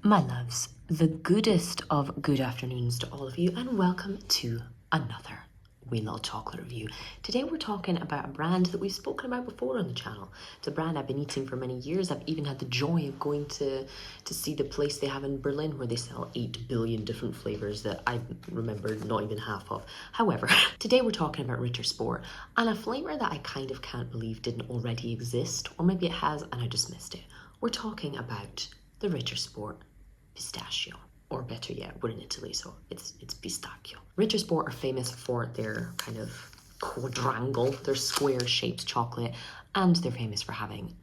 My loves, the goodest of good afternoons to all of you, and welcome to another We Love Chocolate review. Today we're talking about a brand that we've spoken about before on the channel. It's a brand I've been eating for many years. I've even had the joy of going to see the place they have in Berlin where they sell 8 billion different flavors that I remember not even half of. However, today we're talking about Ritter Sport and a flavor that I kind of can't believe didn't already exist, or maybe it has and I just missed it. We're talking about the Ritter Sport pistachio, or better yet, we're in Italy, so it's pistachio. Ritter Sport are famous for their kind of quadrangle, their square shaped chocolate, and they're famous for having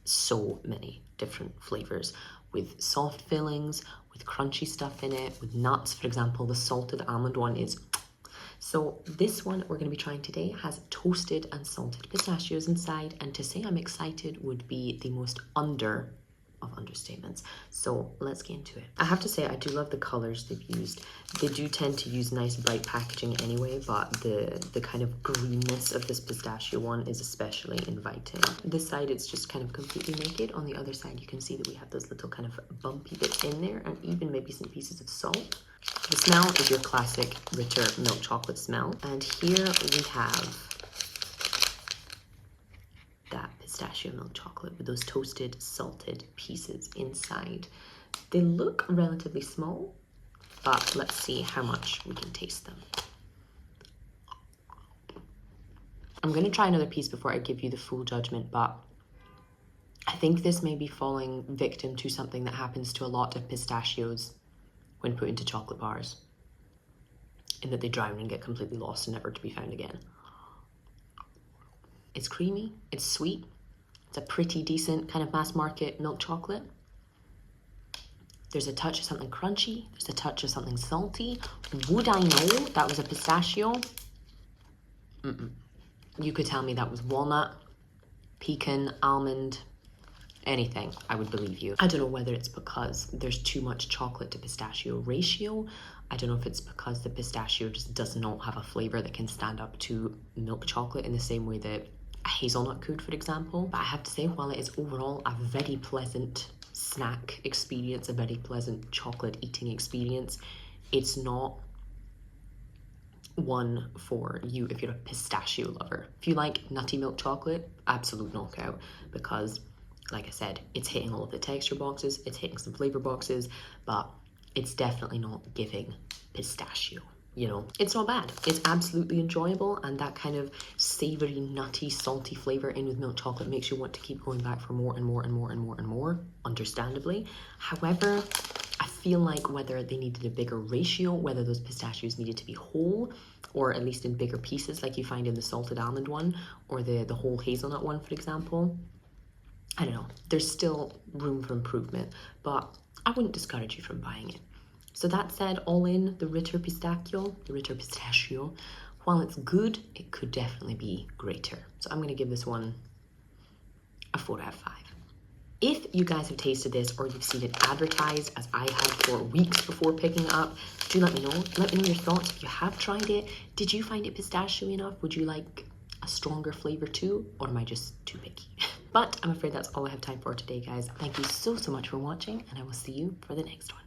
so many different flavors with soft fillings, with crunchy stuff in it, with nuts. For example, the salted almond one is so this one we're going to be trying today has toasted and salted pistachios inside, and to say I'm excited would be the most of understatements. So let's get into it. I have to say I do love the colors they've used. They do tend to use nice bright packaging anyway, but the kind of greenness of this pistachio one is especially inviting. This side it's just kind of completely naked. On the other side you can see that we have those little kind of bumpy bits in there, and even maybe some pieces of salt. The smell is your classic Ritter milk chocolate smell, and here we have that pistachio milk chocolate with those toasted salted pieces inside. They look relatively small, but let's see how much we can taste them. I'm going to try another piece before I give you the full judgment, but I think this may be falling victim to something that happens to a lot of pistachios when put into chocolate bars, in that they drown and get completely lost and never to be found again. It's creamy, it's sweet, it's a pretty decent kind of mass market milk chocolate. There's a touch of something crunchy, there's a touch of something salty. Would I know that was a pistachio? You could tell me that was walnut, pecan, almond, anything, I would believe you. I don't know whether it's because there's too much chocolate to pistachio ratio. I don't know if it's because the pistachio just does not have a flavor that can stand up to milk chocolate in the same way that a hazelnut could, for example. But I have to say, while it is overall a very pleasant snack experience, a very pleasant chocolate eating experience, it's not one for you if you're a pistachio lover. If you like nutty milk chocolate, absolute knockout, because like I said, it's hitting all of the texture boxes, it's hitting some flavor boxes, but it's definitely not giving pistachio. You know, it's not bad. It's absolutely enjoyable, and that kind of savory, nutty, salty flavor in with milk chocolate makes you want to keep going back for more and more and more and more and more, understandably. However, I feel like whether they needed a bigger ratio, whether those pistachios needed to be whole, or at least in bigger pieces like you find in the salted almond one, or the whole hazelnut one, for example, I don't know, there's still room for improvement, but I wouldn't discourage you from buying it. So that said, all in, the Ritter pistachio, while it's good, it could definitely be greater. So I'm going to give this one a 4 out of 5. If you guys have tasted this or you've seen it advertised, as I had for weeks before picking it up, do let me know. Let me know your thoughts. If you have tried it, did you find it pistachio enough? Would you like a stronger flavor too, or am I just too picky? But I'm afraid that's all I have time for today, guys. Thank you so much for watching, and I will see you for the next one.